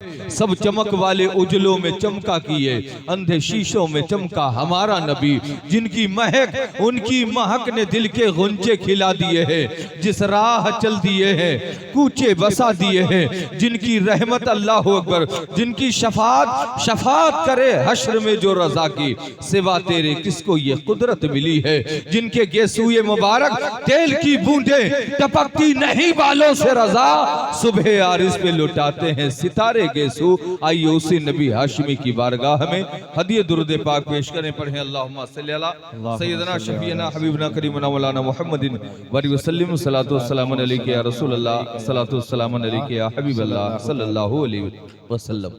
सब चमक वाले उजलों में चमका किए, अंधे शीशों में चमका हमारा नबी, जिनकी महक उनकी महक ने दिल के गुंजे खिला दिए हैं, जिस राह चल दिए हैं कूचे बसा दिए हैं, जिनकी रहमत अल्लाह अकबर, जिनकी शफात करे हश्र में जो रजा की, सिवा तेरे किसको ये कुदरत मिली है, जिनके गेसूए मुबारक तेल की बूंदें टपकती नहीं बालों से रजा, सुबह आरिस पे लुटाते हैं सितारे गेसू। आइए उसी नबी हाशिमी की बारगाह में हदिये दुरूद पाक पेश करें। पढ़ें अल्लाहुम्मा सल्ली अला सय्यदना शफीना हबीबना करीमना मौलाना मुहम्मदिन व सल्लिम सलातो वस्सलाम अलैका या रसूल अल्लाह सलातो वस्सलाम अलैका या हबीब अल्लाह सल्लल्लाहु अलैहि वसल्लम।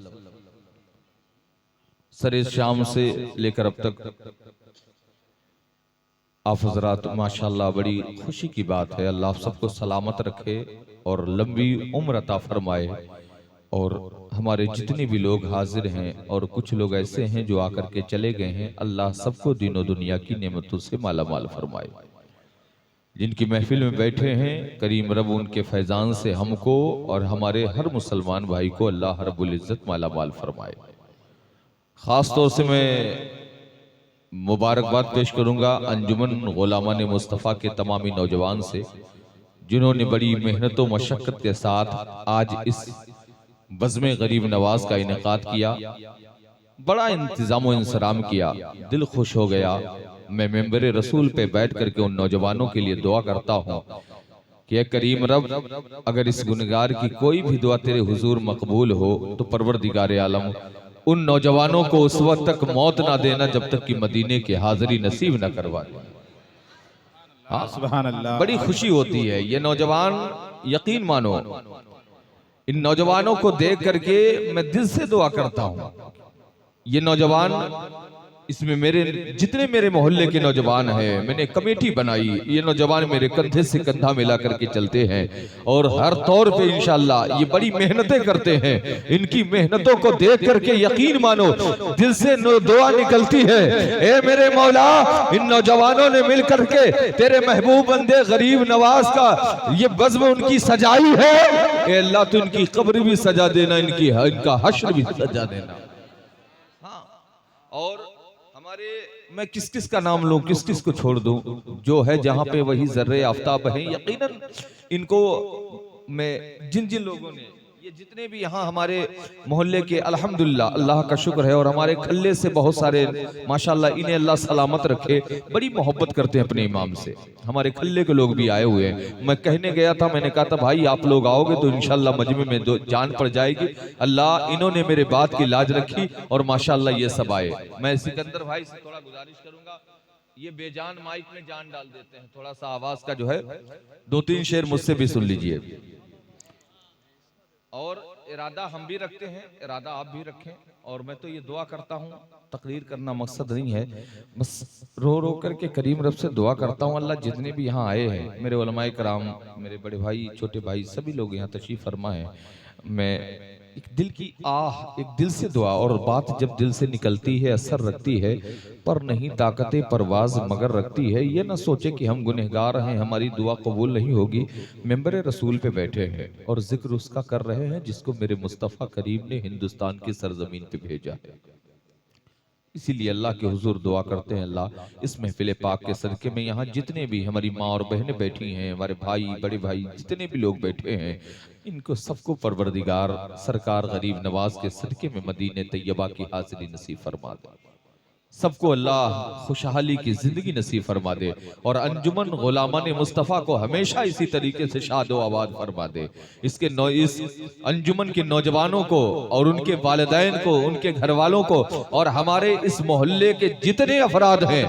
सरे शाम से लेकर अब तक आप हज़रात माशाअल्लाह बड़ी खुशी की बात है, अल्लाह सबको सलामत रखे और लंबी उम्र अता फरमाए। और हमारे जितने भी लोग हाजिर हैं और कुछ लोग ऐसे हैं जो आकर के चले गए हैं, अल्लाह सबको दीनों दुनिया की नेमतों से माला माल फरमाए। जिनकी महफिल में बैठे हैं करीम रब उनके फैजान से हमको और हमारे हर मुसलमान भाई को अल्लाह रब्बुल इज्जत माला माल फरमाए। ख़ास तौर से मैं मुबारकबाद पेश करूंगा अंजुमन गुलामान मुस्तफ़ा के तमामी नौजवान से, जिन्होंने बड़ी मेहनत व मशक्क़त के साथ आज इस बज़्म गरीब नवाज का इनेकाद किया, बड़ा इंतज़ाम व इंसराम किया, दिल खुश हो गया। मैं मेंबर रसूल पे बैठ करके उन नौजवानों के लिए दुआ करता हूँ कि करीम रब अगर इस गुनहगार की कोई भी दुआ तेरे हुजूर मकबूल हो तो परवरदिगार आलम उन नौजवानों को उस वक्त तक मौत ना देना जब तक कि मदीने की हाजिरी नसीब न करवा दे। सुभान अल्लाह। बड़ी खुशी होती है। ये नौजवान यकीन मानो, इन नौजवानों को देख करके मैं दिल से दुआ करता हूँ। ये नौजवान, इसमें मेरे जितने मेरे मोहल्ले के नौजवान हैं, मैंने कमेटी बनाई, ये नौजवान मेरे कंधे से कंधा मिला करके चलते हैं और हर तौर पे इंशाअल्लाह ये बड़ी मेहनतें करते हैं। इनकी मेहनतों को देख करके यकीन मानो दिल से दुआ निकलती है, ए मेरे मौला इन नौजवानों ने मिल करके तेरे महबूब बंदे गरीब नवाज का ये बज़्म उनकी सजाई है, ए अल्लाह तो इनकी कब्र भी सजा देना, इनका हश्र भी सजा देना। और मैं किस किस का नाम लूं, किस किस को छोड़ दूं, जो है जहां पे वही जर्रे आफ्ताब है। यकीनन इनको मैं जिन जिन लोगों ने ये जितने भी यहाँ हमारे मोहल्ले के अल्हम्दुलिल्लाह अल्लाह का शुक्र है, और हमारे खल्ले से बहुत सारे माशाल्लाह इन्हें अल्लाह सलामत रखे, बड़ी मोहब्बत करते हैं अपने इमाम से। हमारे खल्ले के लोग भी आए हुए हैं। मैं कहने गया था, मैंने कहा था भाई आप लोग आओगे तो इंशाल्लाह मजमे में जान पड़ जाएगी। अल्लाह इन्होंने मेरे बात की लाज रखी और माशाल्लाह ये सब आए। मैं सिकंदर भाई से थोड़ा गुजारिश करूंगा, ये बेजान माइक में जान डाल देते हैं, थोड़ा सा आवाज का जो है 2-3 शेर मुझसे भी सुन लीजिए। और इरादा हम भी रखते हैं, इरादा आप भी रखें। और मैं तो ये दुआ करता हूँ, तकरीर करना मकसद नहीं है, बस रो रो करके करीम रब से दुआ करता हूँ अल्लाह जितने भी यहाँ आए हैं, मेरे उलमाए कराम, मेरे बड़े भाई, छोटे भाई, सभी लोग यहाँ तशरीफ फरमा है। मैं एक दिल की एक दिल से दुआ, और बात जब दिल से निकलती है असर रखती है, पर नहीं ताकतें परवाज मगर रखती है। ये ना सोचे कि हम गुनहगार हैं, हमारी दुआ कबूल नहीं होगी। मेंबर रसूल पे बैठे हैं और जिक्र उसका कर रहे हैं जिसको मेरे मुस्तफ़ा करीम ने हिंदुस्तान की सरजमीन पे भेजा है। इसीलिए अल्लाह के हुजूर दुआ करते हैं, अल्लाह इस महफिल पाक के सदके में यहाँ जितने भी हमारी माँ और बहनें बैठी हैं, हमारे भाई, बड़े भाई, जितने भी लोग बैठे हैं, इनको सबको परवरदिगार सरकार गरीब नवाज के सदके में मदीने तैयबा की हाजिरी नसीब फरमा दे। सबको अल्लाह खुशहाली की जिंदगी नसीब फरमा दे और अंजुमन गुलामान मुस्तफ़ा को हमेशा इसी तरीके से शाद व आबाद फरमा दे। इस अंजुमन के नौजवानों को और उनके वालिदैन को, उनके घर वालों को, और हमारे इस मोहल्ले के जितने अफराद हैं,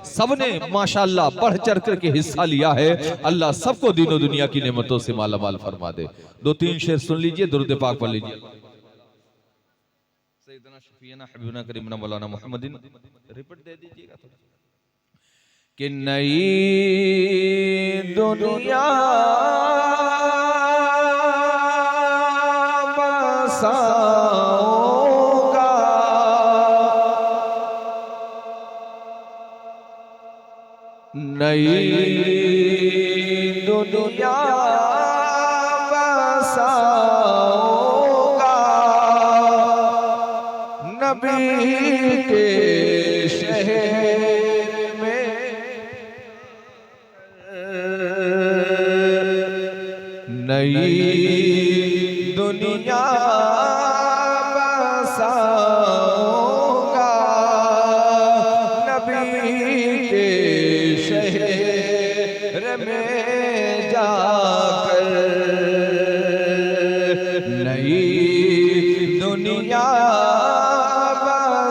सबने माशाअल्लाह बढ़ चढ़ करके हिस्सा लिया है। अल्लाह सबको दीनों दुनिया की नेमतों से माला माल फरमा दे। 2-3 शेर सुन लीजिए, दुरूद पाक पढ़ लीजिए। सैयदना शफीना हबीबना करीमना मौलाना मुहम्मदिन, रिपीट दे दीजिएगा थोड़ा। कि नई दुनिया बसाऊंगा, नई दुनिया बसाऊंगा, नबी के शहर में नई दुनिया बसाऊंगा, नबी के शहर में जाकर नई दुनिया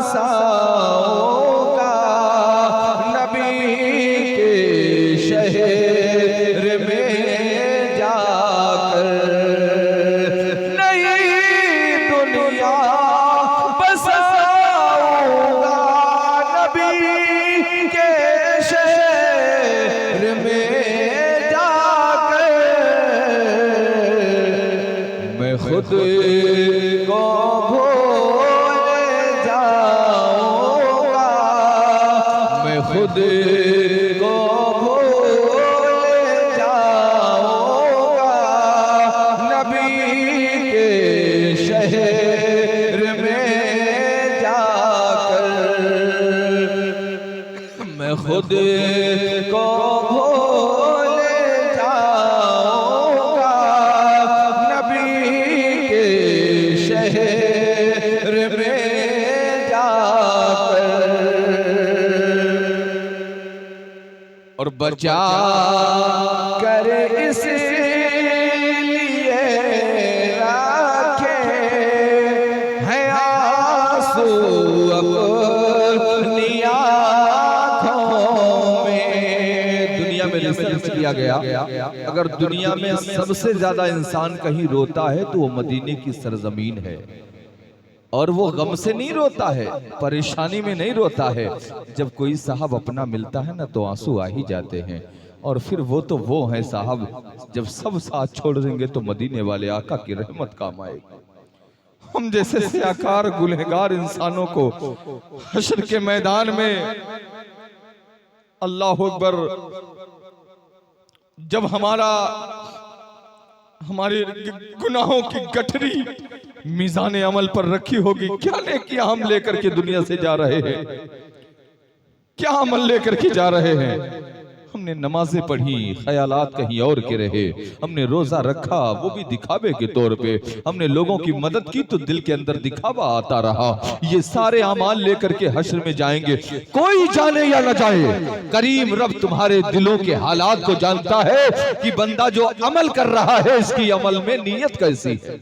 बसाऊंगा, नबी के शहर में जाकर नई दुनिया बसाऊंगा, नबी के शहर में जाकर मैं खुद को भूल जाऊंगा, मैं खुद को भूल जाऊंगा, नबी के शहर में जाकर मैं खुद को भूल जाऊंगा, नबी के शहर में जाकर और बचा कर इसलिए रखे हैं आंसू अपनी आँखों में। दुनिया में रिसर्च किया गया, अगर दुनिया में सबसे ज्यादा इंसान कहीं रोता है तो वो मदीने की सरजमीन है। और वो गम से नहीं रोता है, परेशानी में नहीं रोता है। जब कोई साहब अपना मिलता है ना तो आंसू आ ही जाते हैं। और फिर वो तो वो हैं साहब, जब सब साथ छोड़ देंगे तो मदीने वाले आका की रहमत काम आएगी। हम जैसे सियाकार गुनहगार इंसानों को हश्र के मैदान में अल्लाह अकबर जब हमारे गुनाहों की गठरी मीज़ान अमल पर रखी होगी, क्या लेके हम लेकर के दुनिया से जा रहे हैं, क्या अमल लेकर के जा रहे हैं। हमने नमाजें पढ़ी, ख्यालात कहीं और के रहे, हमने रोजा रखा वो भी दिखावे के तौर पे, हमने लोगों की मदद की तो दिल के अंदर दिखावा आता रहा। ये सारे अमाल लेकर के हश्र में जाएंगे, कोई जाने या न जाए, करीम रब तुम्हारे दिलों के हालात को जानता है कि बंदा जो अमल कर रहा है इसकी अमल में नीयत कैसी है।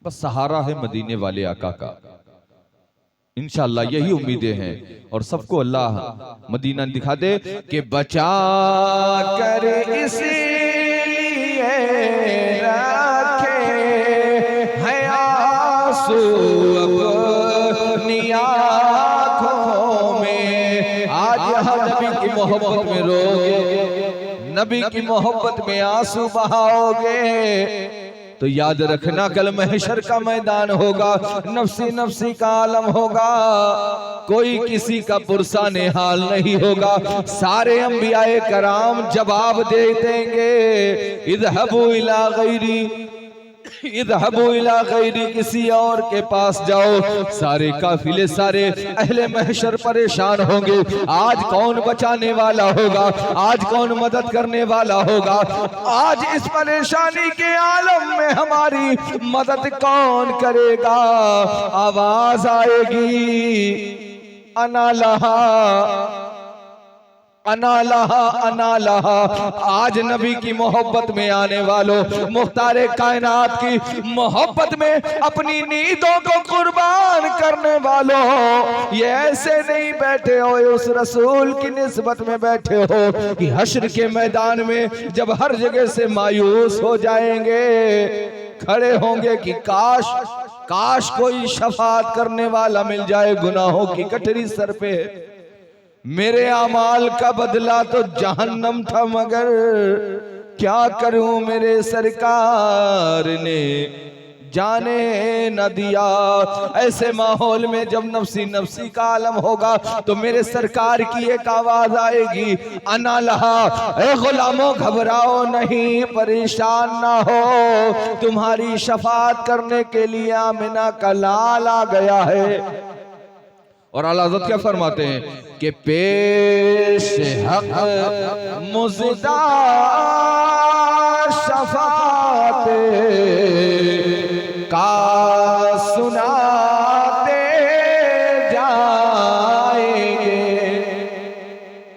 बस सहारा है मदीने वाले आका का, इंशाअल्लाह यही उम्मीदें हैं। और सबको अल्लाह मदीना दिखा दे कि बचा कर इसलिए रखे हैं आंसू अपनी आँखों में। आज यहाँ नबी की मोहब्बत में रोगे, नबी की मोहब्बत में आंसू बहाओगे तो याद रखना कल महशर का मैदान होगा, नफ्सी नफ्सी का आलम होगा, कोई किसी का पुरसाने हाल नहीं होगा। सारे अंबियाए कराम जवाब दे देंगे, इज़हबू इला गैरी, इज़हबू इला गैरी, किसी और के पास जाओ। सारे काफिले, सारे अहले महशर परेशान होंगे। आज कौन बचाने वाला होगा, आज कौन मदद करने वाला होगा, आज इस परेशानी के आलम में हमारी मदद कौन करेगा। आवाज आएगी अना लहा अना लहा अना लहा। आज नबी की मोहब्बत में आने वालों, मुख्तारे कायनात की मोहब्बत में अपनी नींदों को कुर्बान करने वालों, ये ऐसे नहीं बैठे हो उस रसूल की निस्बत में बैठे हो कि हश्र के मैदान में जब हर जगह से मायूस हो जाएंगे, खड़े होंगे कि काश काश कोई शफात करने वाला मिल जाए। गुनाहों की गठरी सर पे, मेरे अमाल का बदला तो जहन्नम था, मगर क्या करूं मेरे सरकार ने जाने न दिया। ऐसे माहौल में जब नफ्सी नफ्सी का आलम होगा तो मेरे सरकार की एक आवाज आएगी, अना लहा, ए गुलामों घबराओ नहीं, परेशान ना हो, तुम्हारी शफात करने के लिए आमिना का लाल आ गया है। और आला हज़रत क्या फरमाते हैं कि पेश हक मुज़दा शफात का सुनाते जाएंगे।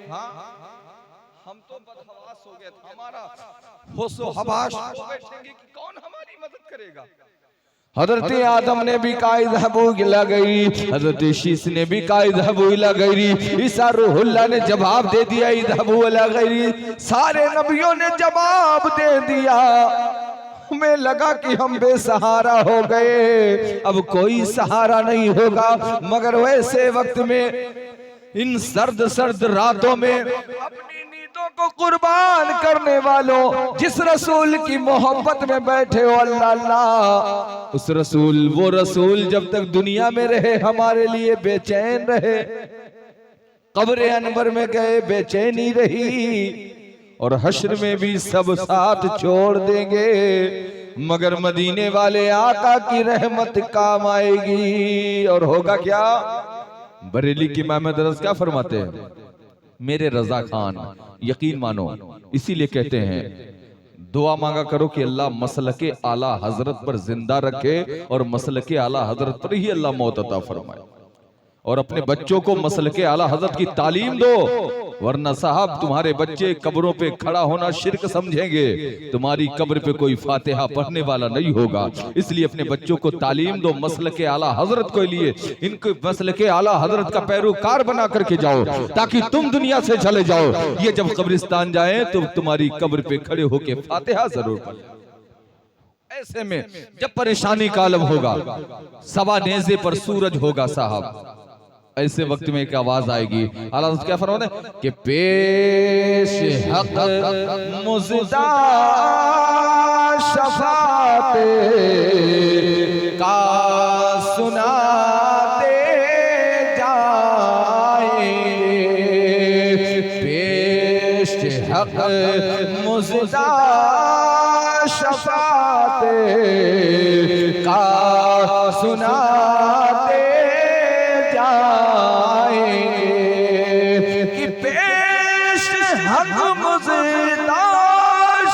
हाँ, हम तो बदहवास हो गए, हमारा होशो हवास हो बैठेंगे कि कौन हमारी मदद करेगा। हजरत आदम ने भी कहा इज़हबू इला गैरी, हजरत शीश ने भी कहा इज़हबू इला गैरी, ईसा रूहुल्लाह ने जवाब दे दिया इज़हबू इला गैरी, सारे नबियों ने जवाब दे दिया। हमें लगा कि हम बेसहारा हो गए, अब कोई सहारा नहीं होगा। मगर वैसे वक्त में, इन सर्द सर्द रातों में अपनी नींदों को कुर्बान करने वालों, जिस रसूल की मोहब्बत में बैठे हो अल्लाह अल्लाह, उस रसूल, वो रसूल जब तक दुनिया में रहे हमारे लिए बेचैन रहे, कब्र अनवर में गए बेचैनी रही, और हश्र में भी सब साथ छोड़ देंगे, मगर मदीने वाले आका की रहमत काम आएगी। और होगा क्या? बरेली की इमाम दरस क्या फरमाते हैं, मेरे रजा खान यकीन मानो, इसीलिए कहते हैं दुआ मांगा करो कि अल्लाह मसलके आला हजरत पर जिंदा रखे और मसलके आला हजरत पर ही अल्लाह मौत अता फरमाए, और अपने बच्चों को मसलके आला हजरत की तालीम दो, वरना साहब तुम्हारे बच्चे कब्रों पे खड़ा होना शिर्क समझेंगे, तुम्हारी कब्र पे कोई फातिहा पढ़ने वाला नहीं होगा। इसलिए अपने बच्चों को तालीम दो मसलके आला हजरत के लिए, इनको मसलके आला हजरत का पैरोकार बना करके जाओ, ताकि तुम दुनिया से चले जाओ, ये जब कब्रिस्तान जाए तो तुम्हारी कब्र पे खड़े होके फातिहा जरूर पढ़े। ऐसे में जब परेशानी का आलम होगा, सवा नेज़े पर सूरज होगा साहब, ऐसे वक्त में एक आवाज आएगी, अल्लाह क्या फरमाते हैं कि पेश हक मुज़दा शफात का सुनाते जाएंगे, पेश हक मुज़दा शफात का सुनाते कि पेश हक मुज़दा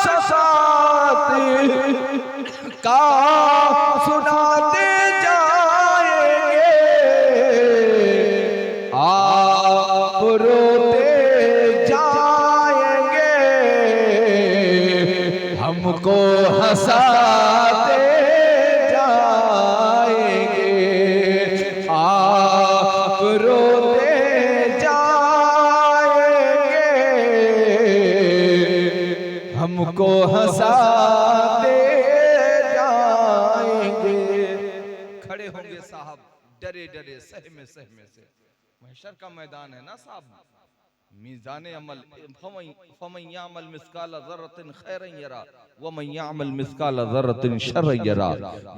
शफ़ात का सुनाते जाएंगे, आप रोते जाएंगे, हमको हंसाते जाएंगे, आप रोते हमको हंसाते जाएंगे। खड़े होंगे साहब डरे डरे सहमे सहमे से, महशर का मैदान है ना साहब, मीज़ान अमल, फमन यामल मिस्काल ज़र्रतिन खैरन यरा व मन यामल मिस्काल ज़र्रतिन शर्रन यरा।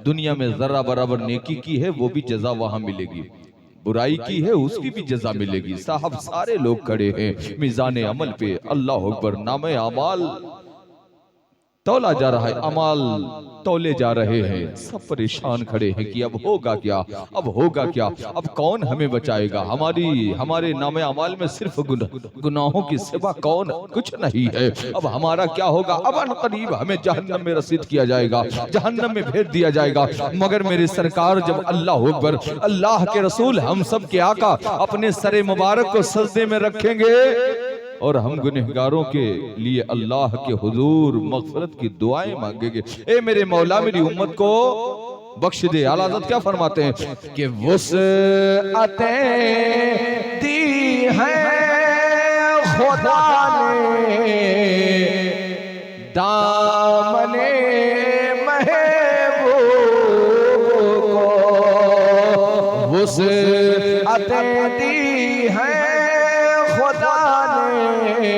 दुनिया में जरा बराबर नेकी की है वो भी जज़ा वहां मिलेगी, बुराई की है उसकी भी जज़ा मिलेगी। साहब सारे लोग खड़े हैं मीज़ान अमल पे, अल्लाह अकबर, नामे अमाल तौला जा रहा है, अमाल तौले जा रहे हैं, सब परेशान खड़े हैं कि अब होगा क्या, अब होगा क्या, अब कौन हमें बचाएगा, हमारे नामे अमाल में सिर्फ गुनाहों की सिवा कौन कुछ नहीं है, अब हमारा क्या होगा, अब अनकरीब हमें जहन्नम में रसीद किया जाएगा, जहन्नम में भेज दिया जाएगा। मगर मेरे सरकार जब अल्लाह अकबर, अल्लाह के रसूल, हम सब के आका अपने सरे मुबारक को सजदे में रखेंगे और हम गुनहगारों के लिए अल्लाह के हुजूर मग़फ़िरत की दुआएं मांगेंगे, ए मेरे मौला मेरी उम्मत को बख्श दे। आला हज़रत क्या फरमाते हैं कि वुसअतें दी हैं खुदा ने दामने महबूब को, वुसअतें दी हैं खुदा ने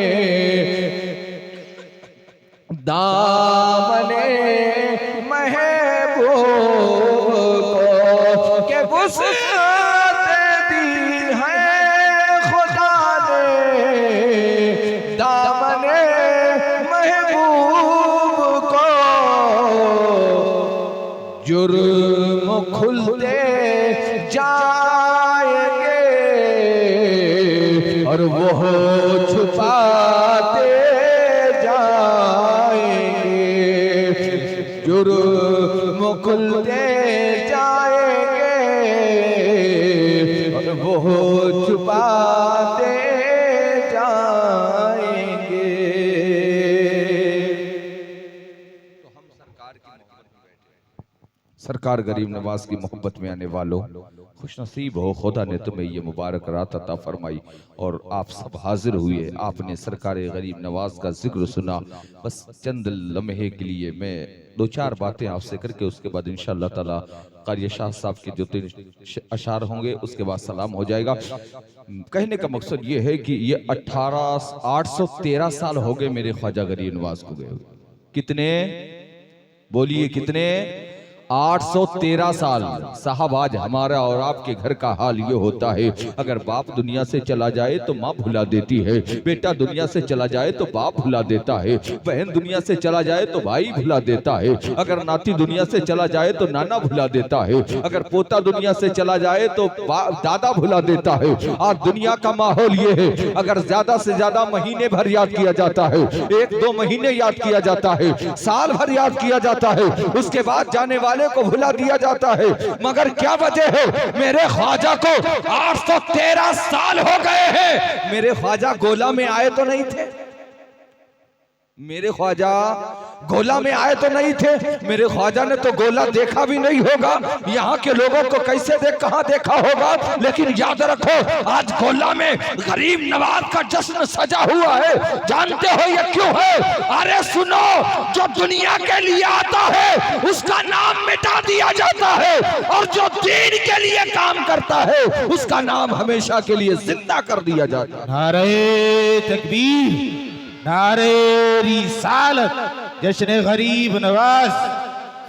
दामने महबूब वुसअत दी है खुदा ने दामने महबूब को, जुर्म खुलते जाएंगे और वो छुपाते जाएंगे, जुर्म खुलते जाएंगे और वो छुपाते जाएंगे। तो हम सरकार की मोहब्बत में बैठे, सरकार गरीब नवाज की मोहब्बत में आने वालों, खुश नसीब हो, खुदा ने तुम्हें ये मुबारक रात अता फरमाई और आप सब हाजिर हुए। आपने सरकार गरीब नवाज का जिक्र सुना। बस चंद लम्हे के लिए मैं दो चार बातें आपसे करके उसके बाद इंशाअल्लाह ताला कारी शाह साहब के जो 3 अशार होंगे उसके बाद सलाम हो जाएगा। कहने का मकसद ये है कि ये 813 साल हो गए मेरे ख्वाजा गरीब नवाज को गए। कितने बोलिए, कितने? 813 साल। साहब आज हमारा और आपके घर का हाल ये होता है, अगर बाप दुनिया से चला जाए तो माँ भुला देती है, बेटा दुनिया से चला जाए तो बाप भुला देता है, बहन दुनिया से चला जाए तो भाई भुला देता है, अगर नाती दुनिया से चला जाए तो नाना भुला देता है, अगर पोता दुनिया से चला जाए तो दादा भुला देता है। आज दुनिया का माहौल ये है, अगर ज्यादा से ज्यादा महीने भर याद किया जाता है, 1-2 महीने याद किया जाता है, साल भर याद किया जाता है, उसके बाद जाने वाले को भुला दिया जाता है। मगर क्या वजह है? मेरे ख्वाजा को 813 साल हो गए हैं। मेरे ख्वाजा गोला में आए तो नहीं थे, मेरे ख्वाजा गोला में आए तो नहीं थे, मेरे ख्वाजा ने तो गोला देखा भी नहीं होगा। यहाँ के लोगों को कैसे कहाँ देखा होगा, लेकिन याद रखो आज गोला में गरीब नवाज का जश्न सजा हुआ है। जानते हो ये क्यों है? अरे सुनो, जो दुनिया के लिए आता है उसका नाम मिटा दिया जाता है और जो दीन के लिए काम करता है उसका नाम हमेशा के लिए जिंदा कर दिया जाता है। नारे तकबीर, नारे रिसालत, जश्न गरीब नवाज,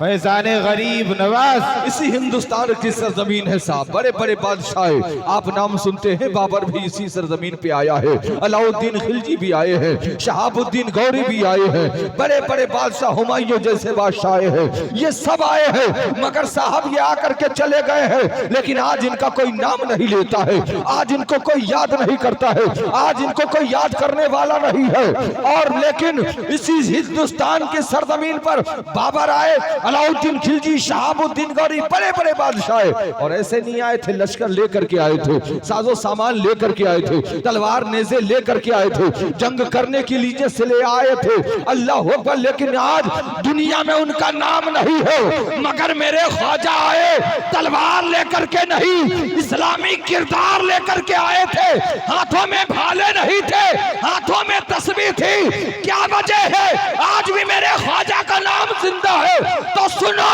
फैजाने गरीब नवाज। इसी हिंदुस्तान की सरजमीन है साहब, बड़े बड़े बादशाह आप नाम सुनते हैं, बाबर भी इसी सरजमीन पे आया है, अलाउद्दीन खिलजी भी आए हैं, शहाबुद्दीन गौरी भी आए हैं, बड़े बड़े बादशाह हुमायूं जैसे बादशाह आए हैं, ये सब आए हैं। मगर साहब ये आकर के चले गए हैं, लेकिन आज इनका कोई नाम नहीं लेता है, आज इनको कोई याद नहीं करता है, आज इनको कोई याद करने वाला नहीं है। और लेकिन इसी हिंदुस्तान की सरजमीन पर बाबर आए, अलाउद्दीन खिलजी, शहाबुद्दीन गौरी, बड़े बड़े बादशाह, और ऐसे नहीं आए थे लश्कर लेकर के आए थे, साजो सामान लेकर के आए थे, तलवार नेज़े लेकर के आए थे, जंग करने के लिए से ले आए थे। अल्लाह अकबर। लेकिन आज दुनिया में उनका नाम नहीं है, मगर मेरे ख्वाजा आए तलवार लेकर के नहीं, इस्लामी किरदार लेकर के आए थे। हाथों में भाले नहीं थे, हाथों में तस्बीह थी। क्या वजह है? आज भी मेरे ख्वाजा का नाम जिंदा है। तो सुनो,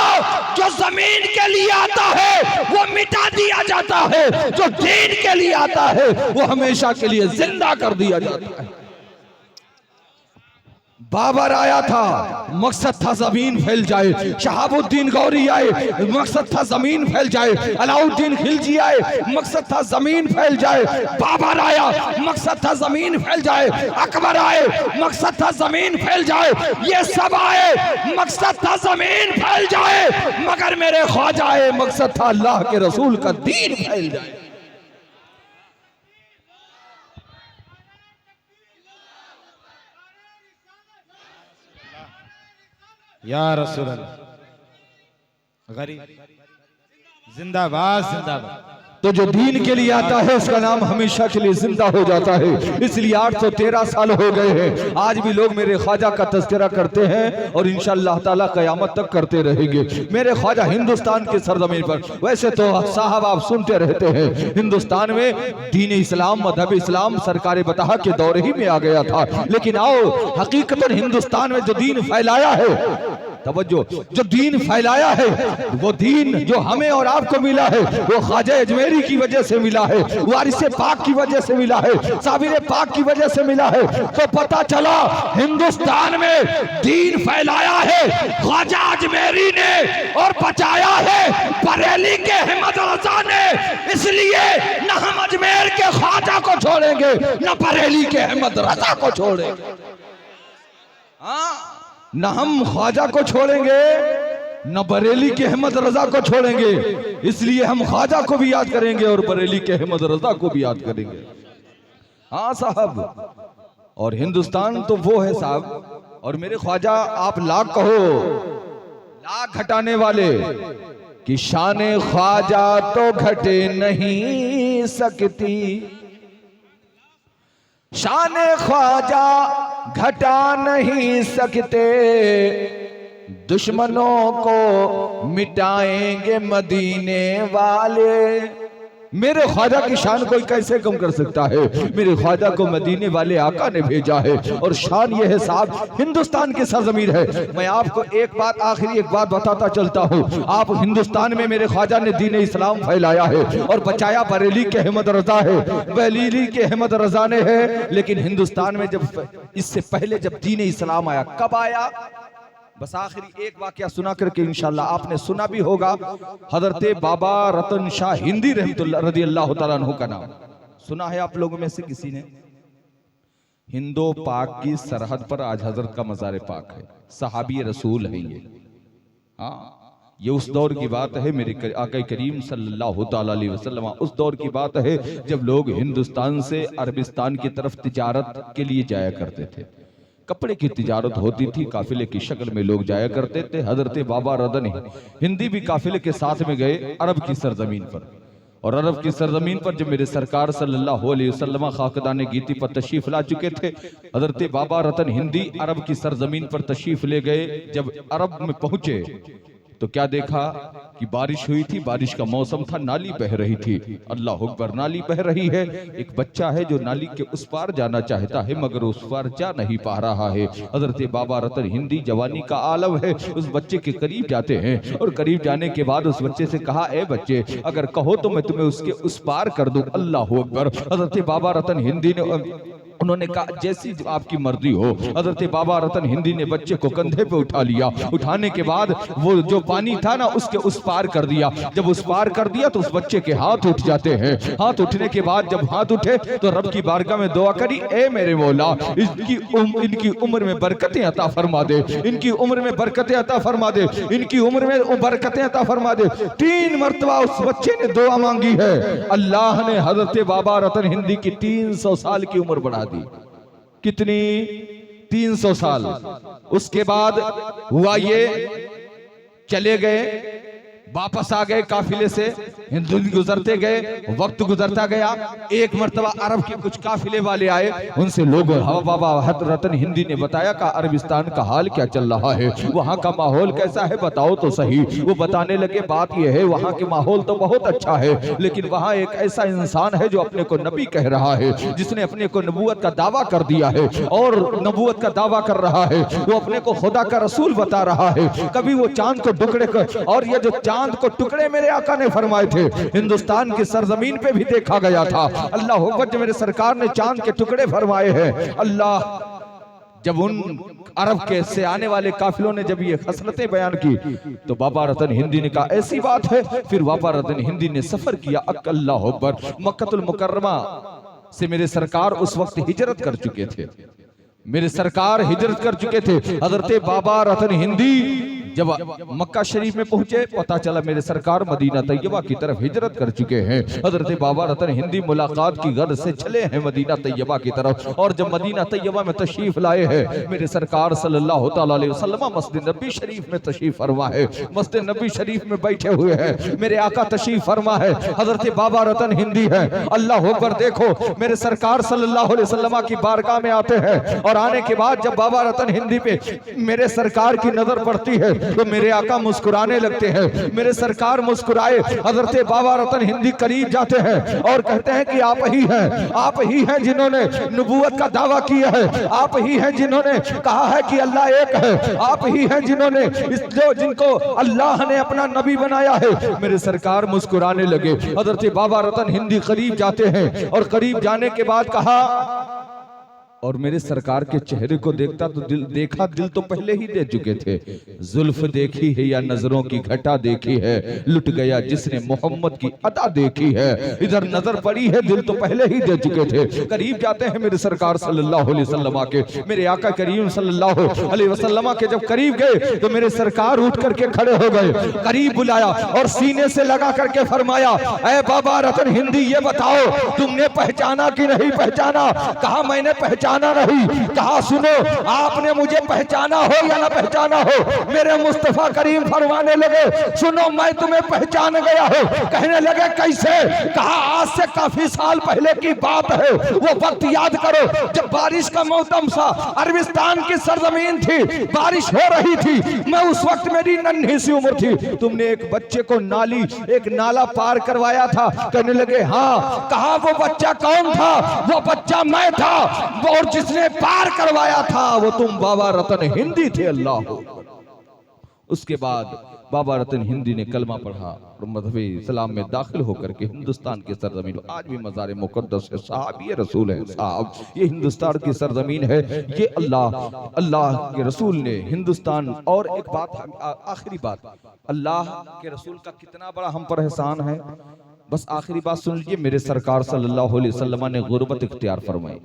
जो जमीन के लिए आता है वो मिटा दिया जाता है, जो दीन के लिए आता है वो हमेशा के लिए जिंदा कर दिया जाता है। बाबर आया था, मकसद था जमीन फैल जाए, शहाबुद्दीन गौरी आए, मकसद था जमीन फैल जाए, अलाउद्दीन खिलजी आए, मकसद था जमीन फैल जाए, बाबर आया, मकसद था जमीन फैल जाए, अकबर आए, मकसद था जमीन फैल जाए, ये सब आए, मकसद था जमीन फैल जाए, मगर मेरे ख्वाजा आए, मकसद था अल्लाह के रसूल का दीन फैल जाए। या रसूल अल्लाह, गरीब जिंदाबाद, जिंदाबाद। तो जो दीन के लिए आता है उसका नाम हमेशा के लिए जिंदा हो जाता है। इसलिए 813 साल हो गए हैं, आज भी लोग मेरे ख्वाजा का तज़किरा करते हैं और इंशाअल्लाह ताला क़यामत तक करते रहेंगे। मेरे ख्वाजा हिंदुस्तान की सरजमीन पर, वैसे तो साहब आप सुनते रहते हैं, हिंदुस्तान में दीन इस्लाम, मजहब इस्लाम सरकार बतहा के दौरे ही में आ गया था, लेकिन आओ हकीकतन हिंदुस्तान में जो दीन फैलाया है, तवज्जो, जो दीन फैलाया है वो दीन जो हमें और आपको मिला है वो ख्वाजा अजमेरी की वजह से मिला है, वारिसे पाक की वजह से मिला है, साबिर पाक की वजह से मिला है। तो पता चला हिंदुस्तान में दीन फैलाया है ख्वाजा अजमेरी ने और बचाया है बरेली के अहमद रजा ने, इसलिए न हम अजमेर के ख्वाजा को छोड़ेंगे न बरेली के अहमद रजा को छोड़ेंगे। हाँ, न हम ख्वाजा को छोड़ेंगे न बरेली के अहमद रजा को छोड़ेंगे, इसलिए हम ख्वाजा को भी याद करेंगे और बरेली के अहमद रजा को भी याद करेंगे। हाँ साहब, और हिंदुस्तान तो वो है साहब। और मेरे ख्वाजा आप लाख कहो, लाख घटाने वाले कि शान ख्वाजा तो घटे नहीं सकती, शान ख्वाजा घटा नहीं सकते, दुश्मनों को मिटाएंगे मदीने वाले। मेरे ख्वाजा की शान कोई कैसे कम कर सकता है? मेरे ख्वाजा को मदीने वाले आका ने भेजा है और शान यह है साहब, हिंदुस्तान की सरजमीन है। मैं आपको एक बात, आखिरी एक बात बताता चलता हूँ। आप हिंदुस्तान में मेरे ख्वाजा ने दीन इस्लाम फैलाया है और बचाया बरेली के अहमद रजा है, बरेली के अहमद रजा ने है। लेकिन हिंदुस्तान में जब इससे पहले जब दीन इस्लाम आया, कब आया? बस आखिरी एक वाकया सुना करके इंशाल्लाह, आपने सुना भी होगा, हजरते बाबा रतन शाह हिंदी रहमतुल्लाह रज़ी अल्लाह तआला अन्हु का नाम सुना है आप लोगों में से किसी ने? हिंदो पाक की सरहद पर आज हजरत का मज़ार पाक है, सहाबी रसूल है ये। हाँ, ये उस दौर की बात है, मेरे आका करीम सल्लल्लाहु तआला अलैहि वसल्लम, उस दौर की बात है जब लोग हिंदुस्तान से अरबिस्तान की तरफ तिजारत के लिए जाया करते थे। कपड़े की तिजारत होती थी, काफिले की शक्ल में लोग जाया करते थे। हजरत बाबा रतन हिंदी भी काफिले के साथ में गए अरब की सरजमीन पर, और अरब की सरजमीन पर जब मेरे सरकार सल्लल्लाहु अलैहि वसल्लम खाकदाने गीती पर तशरीफ ला चुके थे, हजरत बाबा रतन हिंदी अरब की सरजमीन पर तशरीफ ले गए। जब अरब में पहुंचे तो क्या देखा कि बारिश हुई थी, बारिश का मौसम था, नाली बह रही थी। अल्लाह अकबर, नाली बह रही है, एक बच्चा है जो नाली के उस पार जाना चाहता है मगर उस पार जा नहीं पा रहा है। हजरत बाबा रतन हिंदी जवानी का आलम है, उस बच्चे के करीब जाते हैं और करीब जाने के बाद उस बच्चे से कहा, ए बच्चे, अगर कहो तो मैं तुम्हें उसके उस पार कर दूं। अल्लाह अकबर। हजरत बाबा रतन हिंदी ने उन्होंने कहा, जैसी आपकी मर्जी हो। हजरत बाबा रतन हिंदी ने बच्चे को कंधे पे उठा लिया, उठाने के बाद वो जो पानी था ना उसके उस पार कर दिया। जब उस पार कर दिया तो उस बच्चे के हाथ उठ जाते हैं। हाथ उठने के बाद जब हाथ उठे तो रब की बारगाह में दुआ करी, ए मेरे मौला, इनकी उम्र में बरकतें अता फरमा दे, इनकी उम्र में बरकतें अता फरमा दे, इनकी उम्र में बरकतें अता फरमा दे। 3 मरतबा उस बच्चे ने दुआ मांगी है। अल्लाह ने हजरत बाबा रतन हिंदी की 300 साल की उम्र बढ़ा दी। कितनी? 300 साल। उसके बाद हुआ ये, चले गए, वापस आ गए काफिले से, हिंदू गुजरते गए, वक्त गुजरता गया। एक मर्तबा अरब के कुछ काफिले वाले आए, उनसे लोगों बाबा रतन हिंदी ने बताया कि अरबिस्तान का हाल क्या चल रहा है, वहाँ का माहौल कैसा है, बताओ तो सही। वो बताने लगे, बात यह है वहाँ के माहौल तो बहुत अच्छा है, लेकिन वहाँ एक ऐसा इंसान है जो अपने को नबी कह रहा है, जिसने अपने को नबूवत का दावा कर दिया है और नबूवत का दावा कर रहा है, वो अपने को खुदा का रसूल बता रहा है। कभी वो चांद को टुकड़े कर, और ये जो चांद को टुकड़े मेरे आका ने फरमाए थे, हिंदुस्तान की सरजमीन पे भी देखा गया था। अल्लाह अकबर, जो मेरे सरकार ने चांद के टुकड़े फरमाए हैं। अल्लाह, जब उन अरब के से आने वाले काफिलों ने जब ये खसलतें बयान की तो बाबा रतन हिंदी ने कहा, ऐसी बात है। फिर बाबा रतन हिंदी ने सफर किया। अल्लाह अकबर, मक्कतुल मुकर्रमा से मेरे सरकार उस वक्त हिजरत कर चुके थे, मेरे सरकार हिजरत कर चुके थे। हजरत बाबा रतन हिंदी जब मक्का शरीफ में पहुंचे, पता चला मेरे सरकार मदीना तैयबा की तरफ हिजरत कर चुके हैं। हजरत बाबा रतन हिंदी मुलाकात की गर्ज से चले हैं मदीना तैयबा की तरफ, और जब मदीना तैयबा में तशरीफ लाए हैं, मेरे सरकार सल्लल्लाहु तआला अलैहि वसल्लम मस्जिद नबी शरीफ में तशरीफ फरमा है, मस्जिद नबी शरीफ में बैठे हुए हैं, मेरे आका तशरीफ फरमा है, हजरत बाबा रतन हिंदी है। अल्लाह अकबर, देखो मेरे सरकार सल्लल्लाहु अलैहि वसल्लम की बारगाह में आते हैं, और आने के बाद जब बाबा रतन हिंदी पे मेरे सरकार की नजर पड़ती है तो मेरे आका मुस्कुराने लगते हैं। मेरे सरकार मुस्कुराए, हजरत बाबा रतन हिंदी करीब जाते हैं और कहते हैं कि आप ही हैं, आप ही हैं जिन्होंने नबूवत का दावा किया है, आप ही हैं जिन्होंने कहा है कि अल्लाह एक है, आप ही हैं जिन्होंने जिनको अल्लाह ने अपना नबी बनाया है। मेरे सरकार मुस्कुराने लगे। हजरत बाबा रतन हिंदी करीब जाते हैं और करीब जाने के बाद कहा, और मेरे सरकार के चेहरे को देखता तो दिल तो पहले ही दे चुके थे। जुल्फ देखी है या नजरों की घटा देखी है, लुट गया जिसने मोहम्मद की अदा देखी है। इधर नजर पड़ी है, दिल तो पहले ही दे चुके थे। करीब जाते हैं मेरे सरकार सल्लल्लाहु अलैहि वसल्लम के, मेरे आका करीम सल्लल्लाहु अलैहि वसल्लम के जब करीब गए तो मेरे सरकार उठ करके खड़े हो गए, करीब बुलाया और सीने से लगा करके फरमाया, ऐ बाबा रतन हिंदी ये बताओ तुमने पहचाना कि नहीं पहचाना? कहा मैंने पहचाना नहीं। कहा सुनो, आपने मुझे पहचाना हो या ना पहचाना हो? मेरे मुस्तफा करीम फरमाने लगे, सुनो मैं तुम्हें पहचान गया हूं। कहने लगे कैसे? कहा आज से काफी साल पहले की बात है, वो वक्त याद करो जब बारिश का मौसम था, अरबिस्तान की सरजमीन थी, बारिश हो रही थी, मैं उस वक्त मेरी नन्ही सी उम्र थी, तुमने एक बच्चे को एक नाला पार करवाया था। कहने लगे हाँ। कहा वो बच्चा कौन था? वो बच्चा मैं था, और जिसने पार करवाया था वो तुम बाबा रतन हिंदी थे। अल्लाह। उसके बाद बाबा रतन हिंदी ने कलमा पढ़ा और मज़हब इस्लाम में दाखिल होकर के हिंदुस्तान की सरजमीन, आज भी मज़ार मुक़द्दस है साहब, ये रसूल है साहब, ये हिंदुस्तान की सरजमीन है, ये अल्लाह के रसूल ने हिंदुस्तान। और एक बात, आखिरी बात, अल्लाह के रसूल का कितना बड़ा हम पर एहसान है। बस आखिरी बात सुन लीजिए, मेरे सरकार सल्लल्लाहु अलैहि वसल्लम ने गुर्बत इख्तियार फरमाई।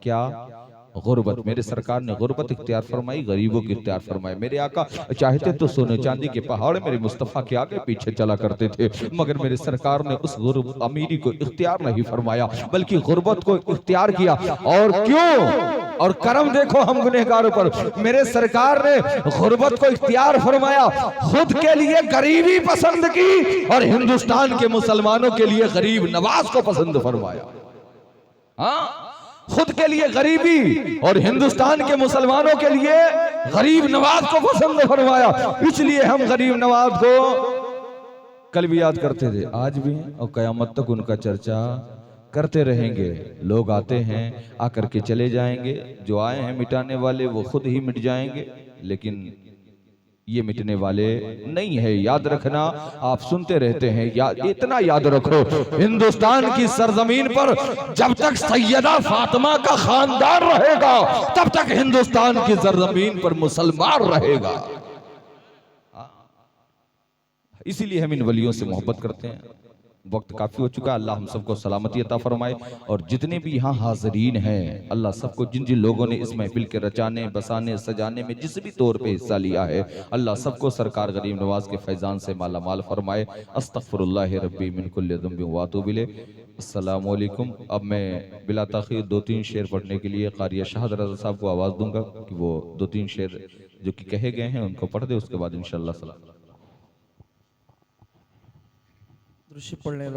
क्या गुर्बत? मेरे सरकार ने गुर्बत इख्तियार फरमाई, गरीबों की इख्तियार फरमाई। मेरे आका चाहते तो सोने चांदी के पहाड़ मेरे मुस्तफ़ा के आगे पीछे चला करते थे, मगर मेरे सरकार ने उस अमीरी को इख्तियार नहीं फरमाया, बल्कि गुर्बत को इख्तियार किया। और क्यों? और करम देखो हम गुनहगारों पर, मेरे सरकार ने गुर्बत को इख्तियार फरमाया, खुद के लिए गरीबी पसंद की और हिंदुस्तान के मुसलमानों के लिए गरीब नवाज को पसंद फरमाया। हाँ, खुद के लिए गरीबी और हिंदुस्तान के मुसलमानों के लिए गरीब नवाज को पसंद फरमाया। इसलिए हम गरीब नवाज को कल भी याद करते थे, आज भी हैं और कयामत तक उनका चर्चा करते रहेंगे। लोग आते हैं, आकर के चले जाएंगे, जो आए हैं मिटाने वाले वो खुद ही मिट जाएंगे, लेकिन ये मिटने वाले नहीं है। याद रखना, आप सुनते रहते हैं, इतना याद रखो, हिंदुस्तान की सरजमीन पर जब तक सैयदा फातिमा का खानदान रहेगा तब तक हिंदुस्तान की सरजमीन पर मुसलमान रहेगा। इसीलिए हम इन वलियों से मोहब्बत करते हैं। वक्त काफी हो चुका है, अल्लाह हम सबको सलामती अता फरमाए, और जितने भी यहाँ हाजरीन हैं अल्लाह सबको, जिन जिन लोगों ने इस महफिल के रचाने बसाने सजाने में जिस भी तौर पे हिस्सा लिया है, अल्लाह सबको सरकार गरीब नवाज के फैजान से माला माल फरमाए। अस्तगफिरुल्लाह रब्बी मिन कुल्लि ज़ंबिन व अतूबु इलैह। अस्सलामु अलैकुम। अब मैं बिला ताखीर 2-3 शेर पढ़ने के लिए क़ारी शाहद रज़ा साहब को आवाज़ दूंगा कि वो 2-3 शेर जो कि कहे गए हैं उनको पढ़ दे, उसके बाद इंशाअल्लाह सलाम। दृश्य पढ़ने